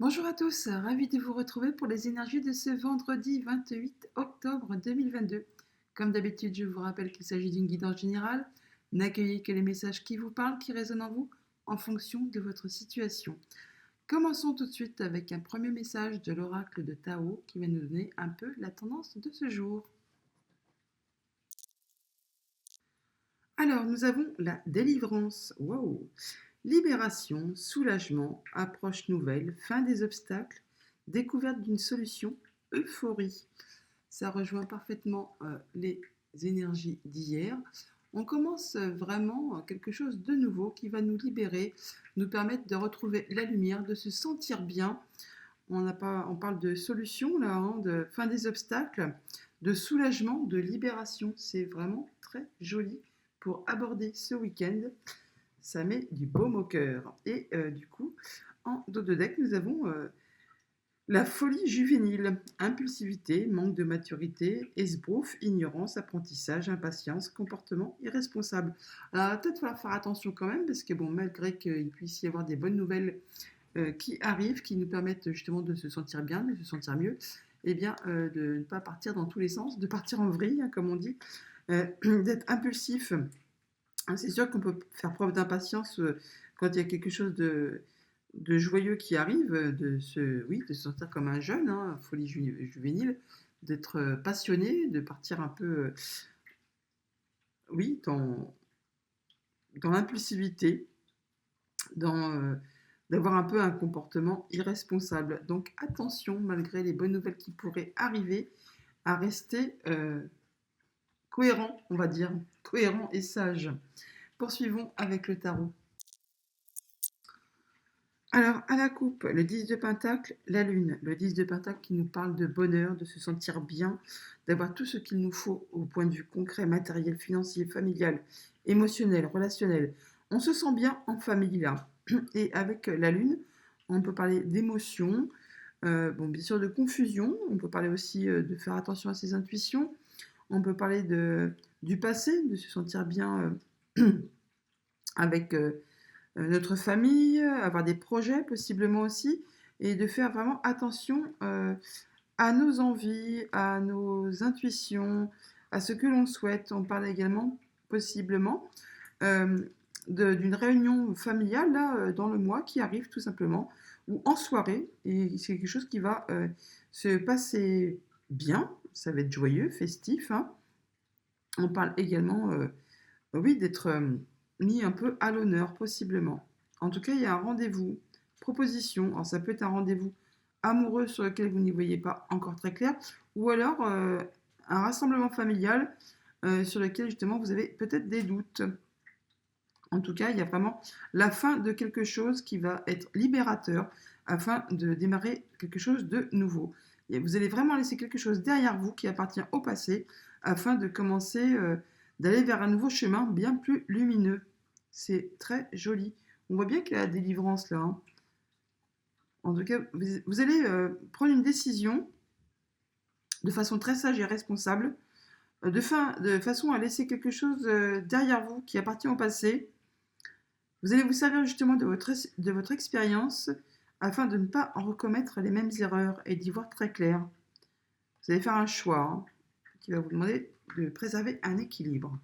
Bonjour à tous, ravi de vous retrouver pour les énergies de ce vendredi 28 octobre 2022. Comme d'habitude, je vous rappelle qu'il s'agit d'une guidance générale. N'accueillez que les messages qui vous parlent, qui résonnent en vous, en fonction de votre situation. Commençons tout de suite avec un premier message de l'oracle de Tao qui va nous donner un peu la tendance de ce jour. Alors, nous avons la délivrance. Wow! Libération, soulagement, approche nouvelle, fin des obstacles, découverte d'une solution, euphorie. Ça rejoint parfaitement les énergies d'hier. On commence vraiment quelque chose de nouveau qui va nous libérer, nous permettre de retrouver la lumière, de se sentir bien. On parle de solution là, hein, de fin des obstacles, de soulagement, de libération. C'est vraiment très joli pour aborder ce week-end. Ça met du baume au cœur. Et du coup, en dos de deck, nous avons la folie juvénile, impulsivité, manque de maturité, esbrouf, ignorance, apprentissage, impatience, comportement irresponsable. Alors, il va peut-être falloir faire attention quand même, parce que bon, malgré qu'il puisse y avoir des bonnes nouvelles qui arrivent, qui nous permettent justement de se sentir bien, de se sentir mieux, eh bien, de ne pas partir dans tous les sens, de partir en vrille, hein, comme on dit, d'être impulsif. C'est sûr qu'on peut faire preuve d'impatience quand il y a quelque chose de joyeux qui arrive, oui, de se sentir comme un jeune, hein, folie juvénile, d'être passionné, de partir un peu, oui, dans l'impulsivité, d'avoir un peu un comportement irresponsable. Donc attention, malgré les bonnes nouvelles qui pourraient arriver, à rester cohérent, on va dire, cohérent et sage. Poursuivons avec le tarot. Alors, à la coupe, le 10 de Pentacle, la Lune. Le 10 de Pentacle qui nous parle de bonheur, de se sentir bien, d'avoir tout ce qu'il nous faut au point de vue concret, matériel, financier, familial, émotionnel, relationnel. On se sent bien en famille là. Et avec la Lune, on peut parler d'émotion, bon, bien sûr de confusion, on peut parler aussi de faire attention à ses intuitions, on peut parler du passé, de se sentir bien avec notre famille, avoir des projets possiblement aussi, et de faire vraiment attention à nos envies, à nos intuitions, à ce que l'on souhaite. On parle également possiblement euh, d'une réunion familiale là, dans le mois qui arrive tout simplement, ou en soirée, et c'est quelque chose qui va se passer bien, ça va être joyeux, festif, hein. On parle également, oui, d'être mis un peu à l'honneur, possiblement. En tout cas, il y a un rendez-vous, proposition. Alors, ça peut être un rendez-vous amoureux sur lequel vous n'y voyez pas encore très clair, ou alors un rassemblement familial sur lequel justement vous avez peut-être des doutes. En tout cas, il y a vraiment la fin de quelque chose qui va être libérateur afin de démarrer quelque chose de nouveau. Et vous allez vraiment laisser quelque chose derrière vous qui appartient au passé afin de commencer, d'aller vers un nouveau chemin bien plus lumineux. C'est très joli. On voit bien qu'il y a la délivrance là, hein. En tout cas, vous allez prendre une décision de façon très sage et responsable, de façon à laisser quelque chose derrière vous qui appartient au passé. Vous allez vous servir justement de votre expérience afin de ne pas en recommettre les mêmes erreurs et d'y voir très clair. Vous allez faire un choix, hein, qui va vous demander de préserver un équilibre.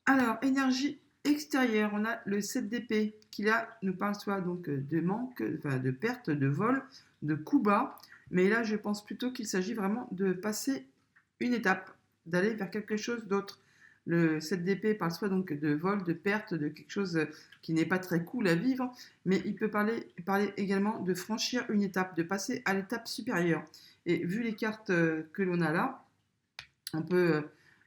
Alors, énergie extérieure, on a le 7 d'épée qui là nous parle soit donc de manque, enfin de perte, de vol, de coup bas, mais là je pense plutôt qu'il s'agit vraiment de passer une étape, d'aller vers quelque chose d'autre. Le 7 d'épée parle soit donc de vol, de perte, de quelque chose qui n'est pas très cool à vivre, mais il peut parler également de franchir une étape, de passer à l'étape supérieure. Et vu les cartes que l'on a là, on peut,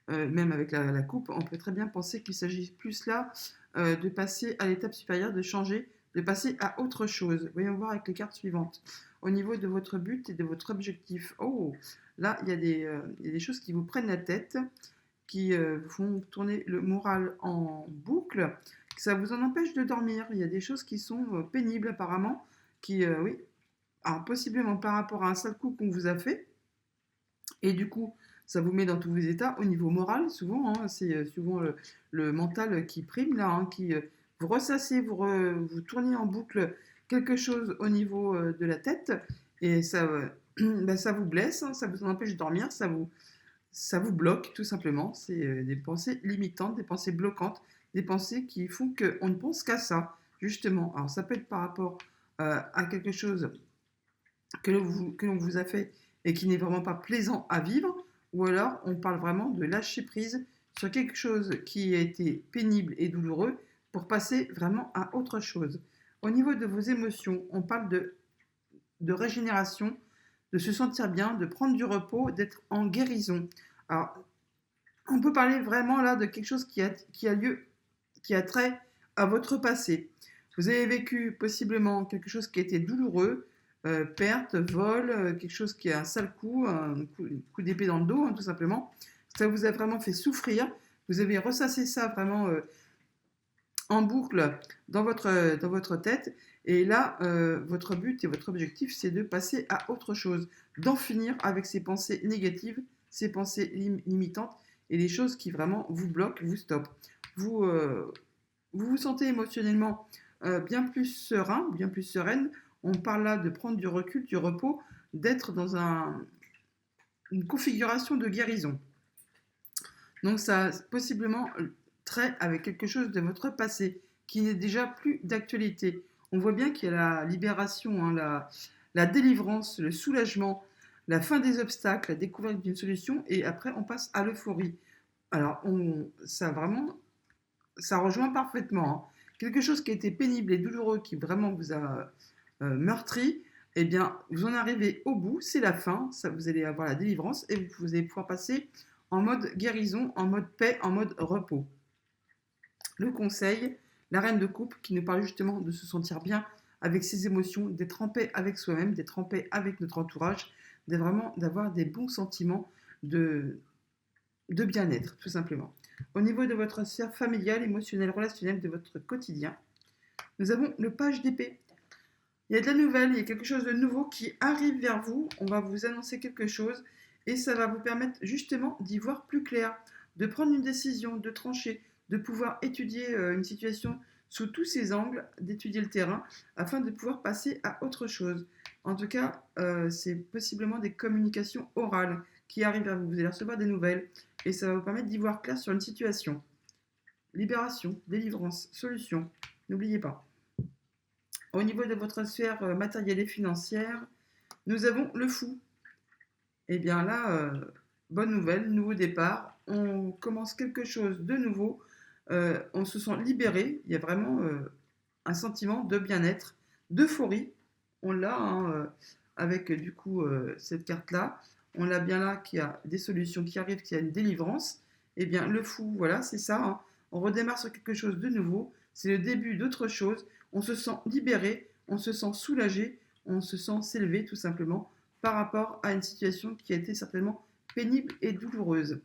même avec la coupe, on peut très bien penser qu'il s'agit plus là de passer à l'étape supérieure, de changer, de passer à autre chose. Voyons voir avec les cartes suivantes. Au niveau de votre but et de votre objectif. Oh, là, il y a des choses qui vous prennent la tête, qui font tourner le moral en boucle. Ça vous en empêche de dormir. Il y a des choses qui sont pénibles apparemment, qui, oui, alors, possiblement par rapport à un sale coup qu'on vous a fait, et du coup, ça vous met dans tous vos états au niveau moral, souvent, hein, c'est souvent le mental qui prime, là, hein, qui vous ressassez, vous tournez en boucle quelque chose au niveau de la tête et ça, bah, ça vous blesse, hein, ça vous empêche de dormir, ça vous bloque tout simplement. C'est des pensées limitantes, des pensées bloquantes, des pensées qui font qu'on ne pense qu'à ça, justement. Alors ça peut être par rapport à quelque chose que l'on vous a fait et qui n'est vraiment pas plaisant à vivre, ou alors on parle vraiment de lâcher prise sur quelque chose qui a été pénible et douloureux pour passer vraiment à autre chose. Au niveau de vos émotions, on parle de régénération, de se sentir bien, de prendre du repos, d'être en guérison. Alors, on peut parler vraiment là de quelque chose qui a lieu, qui a trait à votre passé. Vous avez vécu possiblement quelque chose qui a été douloureux, perte, vol, quelque chose qui a un sale coup, un coup d'épée dans le dos, hein, tout simplement. Ça vous a vraiment fait souffrir. Vous avez ressassé ça vraiment en boucle dans votre tête. Et là, votre but et votre objectif, c'est de passer à autre chose, d'en finir avec ces pensées négatives, ces pensées limitantes et les choses qui vraiment vous bloquent, vous stoppent. Vous, vous vous sentez émotionnellement bien plus serein, bien plus sereine. On parle là de prendre du recul, du repos, d'être dans une configuration de guérison. Donc ça a possiblement trait avec quelque chose de votre passé qui n'est déjà plus d'actualité. On voit bien qu'il y a la libération, hein, la délivrance, le soulagement, la fin des obstacles, la découverte d'une solution et après on passe à l'euphorie. Alors ça vraiment, ça rejoint parfaitement, hein. Quelque chose qui a été pénible et douloureux, qui vraiment vous a meurtri, eh bien, vous en arrivez au bout, c'est la fin, ça, vous allez avoir la délivrance et vous allez pouvoir passer en mode guérison, en mode paix, en mode repos. Le conseil, la reine de coupe qui nous parle justement de se sentir bien avec ses émotions, d'être en paix avec soi-même, d'être en paix avec notre entourage, d'avoir des bons sentiments de, de bien-être, tout simplement. Au niveau de votre sphère familiale, émotionnelle, relationnelle, de votre quotidien, nous avons le page d'épée. Il y a de la nouvelle, il y a quelque chose de nouveau qui arrive vers vous. On va vous annoncer quelque chose et ça va vous permettre justement d'y voir plus clair, de prendre une décision, de trancher, de pouvoir étudier une situation sous tous ses angles, d'étudier le terrain afin de pouvoir passer à autre chose. En tout cas, c'est possiblement des communications orales qui arrivent à vous. Vous allez recevoir des nouvelles et ça va vous permettre d'y voir clair sur une situation. Libération, délivrance, solution. N'oubliez pas. Au niveau de votre sphère matérielle et financière, nous avons le fou. Et bien là, bonne nouvelle, nouveau départ. On commence quelque chose de nouveau. On se sent libéré. Il y a vraiment un sentiment de bien-être, d'euphorie. On l'a hein, avec du coup cette carte-là. On l'a bien là qu'il y a des solutions qui arrivent, qu'il y a une délivrance. Et bien le fou, voilà, c'est ça, hein. On redémarre sur quelque chose de nouveau. C'est le début d'autre chose. On se sent libéré, on se sent soulagé, on se sent s'élever tout simplement par rapport à une situation qui a été certainement pénible et douloureuse.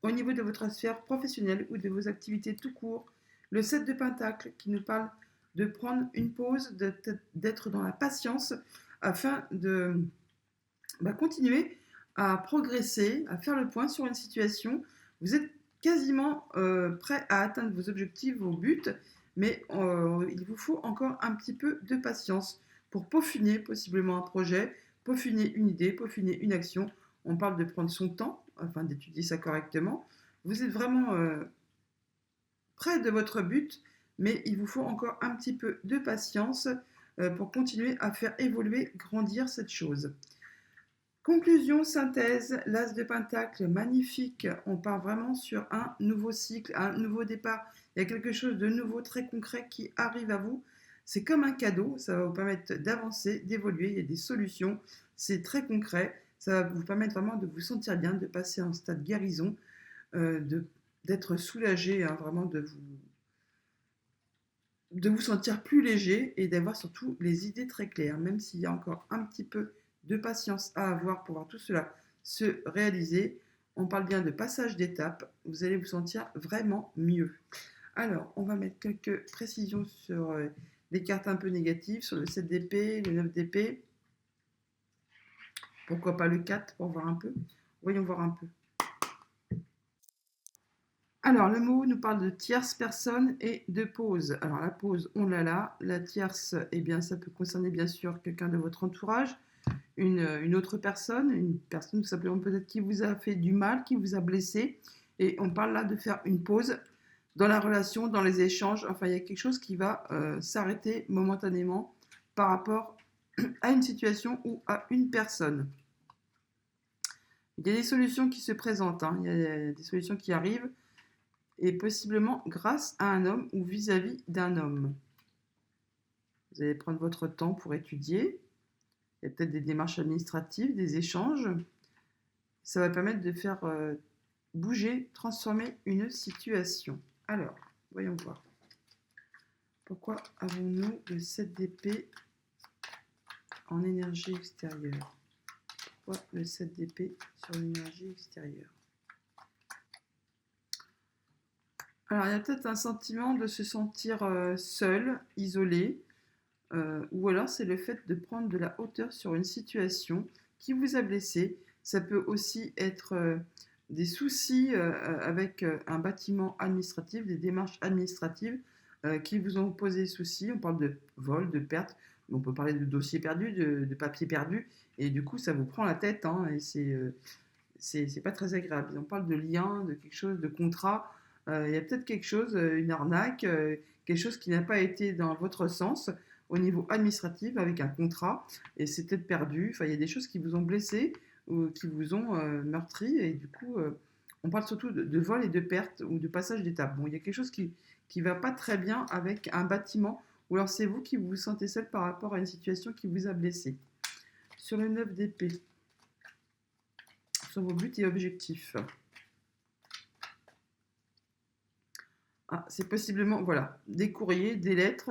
Au niveau de votre sphère professionnelle ou de vos activités tout court, le 7 de Pentacle qui nous parle de prendre une pause, d'être dans la patience afin de continuer à progresser, à faire le point sur une situation. Vous êtes quasiment prêt à atteindre vos objectifs, vos buts, mais il vous faut encore un petit peu de patience pour peaufiner possiblement un projet, peaufiner une idée, peaufiner une action. On parle de prendre son temps afin d'étudier ça correctement. Vous êtes vraiment près de votre but, mais il vous faut encore un petit peu de patience pour continuer à faire évoluer, grandir cette chose. Conclusion, synthèse, l'As de Pentacle, magnifique. On part vraiment sur un nouveau cycle, un nouveau départ. Il y a quelque chose de nouveau, très concret qui arrive à vous. C'est comme un cadeau, ça va vous permettre d'avancer, d'évoluer. Il y a des solutions, c'est très concret. Ça va vous permettre vraiment de vous sentir bien, de passer en stade guérison, d'être soulagé, hein, vraiment de vous sentir plus léger et d'avoir surtout les idées très claires, même s'il y a encore un petit peu de patience à avoir pour voir tout cela se réaliser. On parle bien de passage d'étape, vous allez vous sentir vraiment mieux. Alors, on va mettre quelques précisions sur les cartes un peu négatives, sur le 7 d'épée, le 9 d'épée. Pourquoi pas le 4 pour voir un peu. Voyons voir un peu. Alors, le mot nous parle de tierce personne et de pause. Alors, la pause, on l'a là. La tierce, eh bien, ça peut concerner bien sûr quelqu'un de votre entourage, une autre personne, une personne tout simplement peut-être qui vous a fait du mal, qui vous a blessé. Et on parle là de faire une pause dans la relation, dans les échanges. Enfin, il y a quelque chose qui va s'arrêter momentanément par rapport à une situation ou à une personne. Il y a des solutions qui se présentent, hein. Il y a des solutions qui arrivent, et possiblement grâce à un homme ou vis-à-vis d'un homme. Vous allez prendre votre temps pour étudier. Il y a peut-être des démarches administratives, des échanges. Ça va permettre de faire bouger, transformer une situation. Alors, voyons voir. Pourquoi avons-nous le 7 d'épée en énergie extérieure? Pourquoi le 7 d'épée sur l'énergie extérieure? Alors, il y a peut-être un sentiment de se sentir seul, isolé, ou alors c'est le fait de prendre de la hauteur sur une situation qui vous a blessé. Ça peut aussi être des soucis avec un bâtiment administratif, des démarches administratives qui vous ont posé souci. On parle de vol, de perte, on peut parler de dossiers perdus, de papiers perdus, et du coup ça vous prend la tête, hein, et c'est pas très agréable. On parle de lien, de quelque chose, de contrat. Il y a peut-être quelque chose, une arnaque, quelque chose qui n'a pas été dans votre sens au niveau administratif avec un contrat, et c'est peut-être perdu. Enfin, il y a des choses qui vous ont blessé ou qui vous ont meurtri, et du coup, on parle surtout de vol et de perte ou de passage d'étape. Bon, il y a quelque chose qui va pas très bien avec un bâtiment, ou alors c'est vous qui vous sentez seul par rapport à une situation qui vous a blessé. Sur le 9 d'épée, sur vos buts et objectifs. Ah, c'est possiblement, voilà, des courriers, des lettres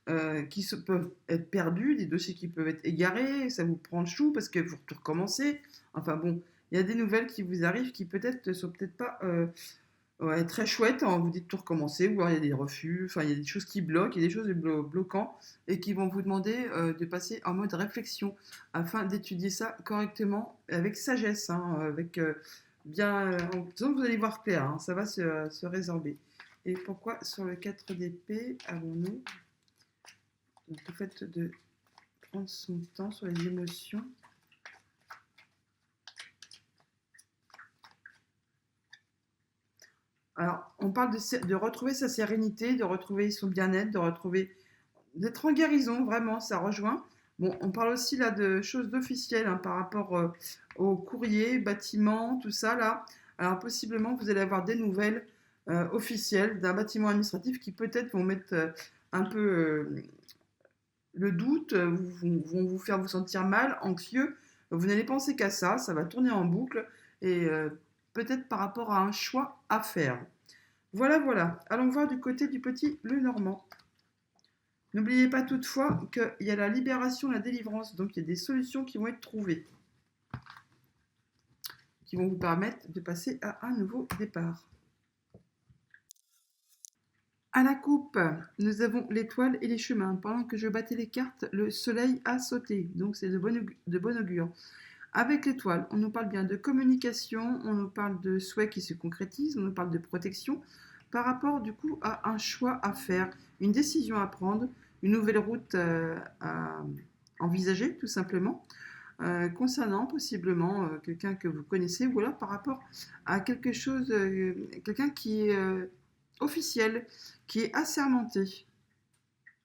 peuvent être perdus, des dossiers qui peuvent être égarés, ça vous prend le chou parce que vous tout recommencez. Enfin bon, il y a des nouvelles qui vous arrivent qui peut-être ne sont peut-être pas ouais, très chouettes, hein, vous dites tout recommencer, ou alors il y a des refus, enfin il y a des choses qui bloquent, il y a des choses bloquantes et qui vont vous demander de passer en mode réflexion afin d'étudier ça correctement avec sagesse, hein, avec bien. En faisant, vous allez voir clair, hein, ça va se résorber. Et pourquoi sur le 4 d'épée avons-nous le fait de prendre son temps sur les émotions? Alors, on parle de retrouver sa sérénité, de retrouver son bien-être, de retrouver, d'être en guérison, vraiment, ça rejoint. Bon, on parle aussi là de choses d'officielles, hein, par rapport au courrier, bâtiment, tout ça là. Alors, possiblement, vous allez avoir des nouvelles officielles d'un bâtiment administratif qui peut-être vont mettre un peu le doute, vont vous faire vous sentir mal, anxieux. Vous n'allez penser qu'à ça, ça va tourner en boucle, et peut-être par rapport à un choix à faire. Voilà, voilà. Allons voir du côté du petit Lenormand. N'oubliez pas toutefois qu'il y a la libération, la délivrance, donc il y a des solutions qui vont être trouvées, qui vont vous permettre de passer à un nouveau départ. À la coupe, nous avons l'étoile et les chemins. Pendant que je battais les cartes, le soleil a sauté, donc c'est de bon augure. Avec l'étoile, on nous parle bien de communication, on nous parle de souhaits qui se concrétisent, on nous parle de protection, par rapport du coup à un choix à faire, une décision à prendre, une nouvelle route à envisager tout simplement, concernant possiblement quelqu'un que vous connaissez, ou alors par rapport à quelque chose, quelqu'un qui est officiel, qui est assermenté.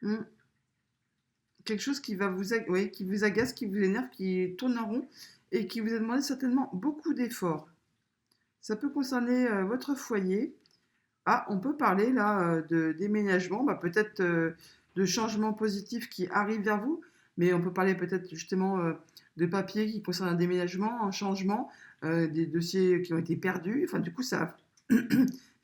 Hmm. Quelque chose qui va ouais, qui vous agace, qui vous énerve, qui tourne en rond et qui vous a demandé certainement beaucoup d'efforts. Ça peut concerner votre foyer. Ah, on peut parler là de déménagement, bah, peut-être de changements positifs qui arrivent vers vous, mais on peut parler peut-être justement de papiers qui concernent un déménagement, un changement, des dossiers qui ont été perdus. Enfin, du coup, ça a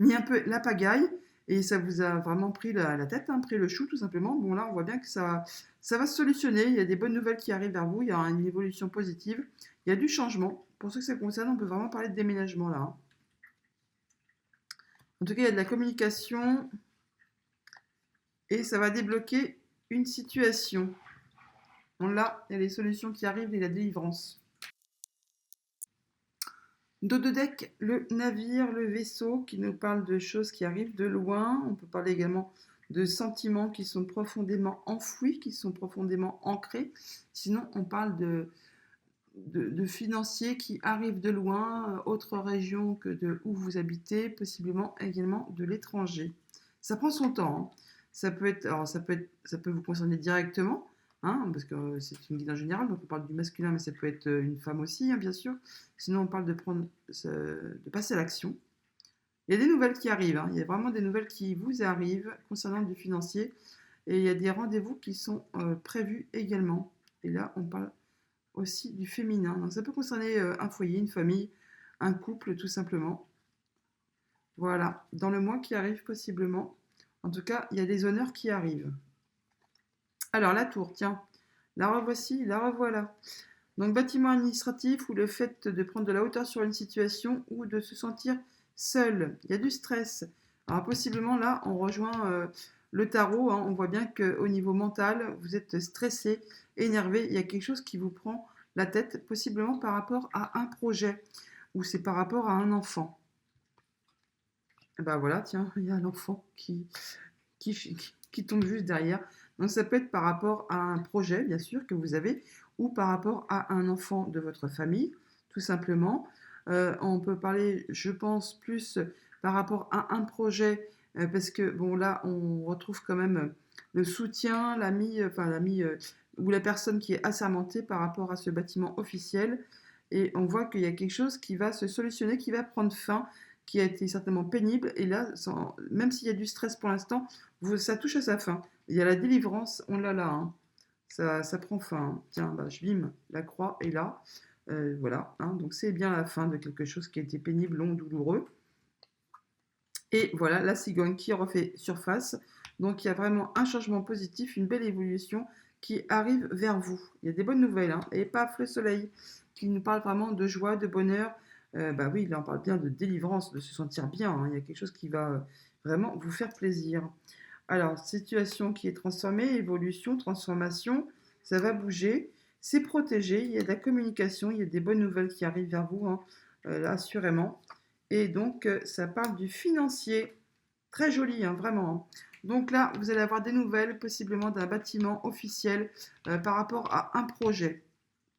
mis un peu la pagaille et ça vous a vraiment pris la tête, hein, pris le chou tout simplement. Bon, là, on voit bien que ça va se solutionner. Il y a des bonnes nouvelles qui arrivent vers vous. Il y a une évolution positive. Il y a du changement. Pour ceux que ça concerne, on peut vraiment parler de déménagement là, hein. En tout cas, il y a de la communication et ça va débloquer une situation. On l'a, il y a les solutions qui arrivent et la délivrance. Dos de deck, le navire, le vaisseau qui nous parle de choses qui arrivent de loin. On peut parler également de sentiments qui sont profondément enfouis, qui sont profondément ancrés. Sinon, on parle de financiers qui arrivent de loin, autre région que de où vous habitez, possiblement également de l'étranger. Ça prend son temps, hein. Ça peut vous concerner directement, hein, parce que c'est une guide en général, donc on parle du masculin, mais ça peut être une femme aussi, hein, bien sûr. Sinon, on parle de passer à l'action. Il y a des nouvelles qui arrivent, hein. Il y a vraiment des nouvelles qui vous arrivent concernant du financier, et il y a des rendez-vous qui sont prévus également. Et là, on parle aussi du féminin. Donc ça peut concerner un foyer, une famille, un couple tout simplement. Voilà, dans le mois qui arrive possiblement. En tout cas, il y a des honneurs qui arrivent. Alors la tour, tiens, la revoici, la revoilà. Donc bâtiment administratif ou le fait de prendre de la hauteur sur une situation ou de se sentir seul. Il y a du stress. Alors possiblement là, on rejoint le tarot, hein. On voit bien qu'au niveau mental, vous êtes stressé, énervé. Il y a quelque chose qui vous prend la tête, possiblement par rapport à un projet ou c'est par rapport à un enfant. Et ben voilà, tiens, il y a un enfant qui tombe juste derrière. Donc ça peut être par rapport à un projet, bien sûr, que vous avez, ou par rapport à un enfant de votre famille, tout simplement. On peut parler, je pense, plus par rapport à un projet, parce que, bon, là, on retrouve quand même le soutien, l'ami, ou la personne qui est assermentée par rapport à ce bâtiment officiel. Et on voit qu'il y a quelque chose qui va se solutionner, qui va prendre fin, qui a été certainement pénible. Et là, même s'il y a du stress pour l'instant, ça touche à sa fin. Il y a la délivrance, on l'a là, hein. Ça prend fin, hein. Tiens, bah, je bim, la croix est là. Voilà, hein. Donc c'est bien la fin de quelque chose qui a été pénible, long, douloureux. Et voilà, la cigogne qui refait surface. Donc il y a vraiment un changement positif, une belle évolution qui arrive vers vous. Il y a des bonnes nouvelles, hein. Et paf, le soleil qui nous parle vraiment de joie, de bonheur. Bah oui, là on parle bien de délivrance, de se sentir bien, hein. Il y a quelque chose qui va vraiment vous faire plaisir. Alors, situation qui est transformée, évolution, transformation, ça va bouger, c'est protégé, il y a de la communication, il y a des bonnes nouvelles qui arrivent vers vous, hein, assurément. Et donc, ça parle du financier. Très joli, hein, vraiment, hein. Donc là, vous allez avoir des nouvelles, possiblement d'un bâtiment officiel par rapport à un projet,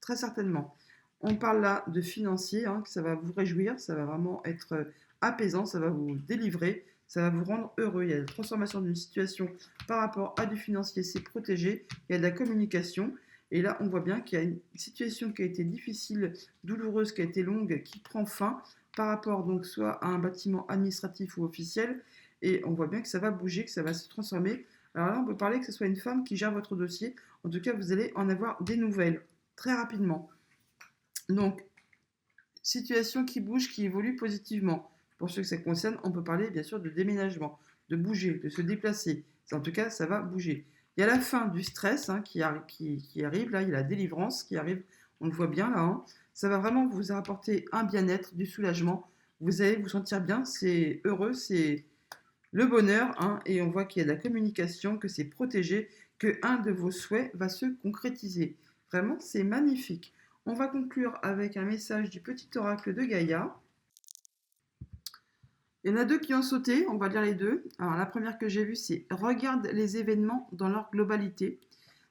très certainement. On parle là de financier, hein, que ça va vous réjouir, ça va vraiment être apaisant, ça va vous délivrer, ça va vous rendre heureux. Il y a la transformation d'une situation par rapport à du financier, c'est protégé, il y a de la communication. Et là, on voit bien qu'il y a une situation qui a été difficile, douloureuse, qui a été longue, qui prend fin par rapport donc soit à un bâtiment administratif ou officiel. Et on voit bien que ça va bouger, que ça va se transformer. Alors là, on peut parler que ce soit une femme qui gère votre dossier. En tout cas, vous allez en avoir des nouvelles très rapidement. Donc, situation qui bouge, qui évolue positivement. Pour ceux que ça concerne, on peut parler bien sûr de déménagement, de bouger, de se déplacer. En tout cas, ça va bouger. Il y a la fin du stress, hein, qui arrive, là, il y a la délivrance qui arrive, on le voit bien là, hein. Ça va vraiment vous apporter un bien-être, du soulagement. Vous allez vous sentir bien, c'est heureux, c'est le bonheur, hein, et on voit qu'il y a de la communication, que c'est protégé, que un de vos souhaits va se concrétiser. Vraiment, c'est magnifique. On va conclure avec un message du petit oracle de Gaïa. Il y en a deux qui ont sauté, on va lire les deux. Alors la première que j'ai vue, c'est regarde les événements dans leur globalité.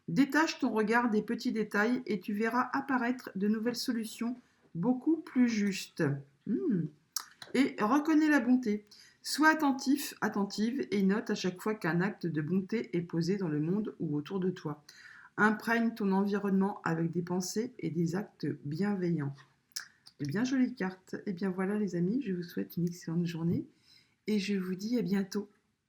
Détache ton regard des petits détails et tu verras apparaître de nouvelles solutions beaucoup plus justes. Et reconnais la bonté. Sois attentif, attentive et note à chaque fois qu'un acte de bonté est posé dans le monde ou autour de toi. Imprègne ton environnement avec des pensées et des actes bienveillants. Et bien jolie carte. Et bien voilà les amis, je vous souhaite une excellente journée et je vous dis à bientôt.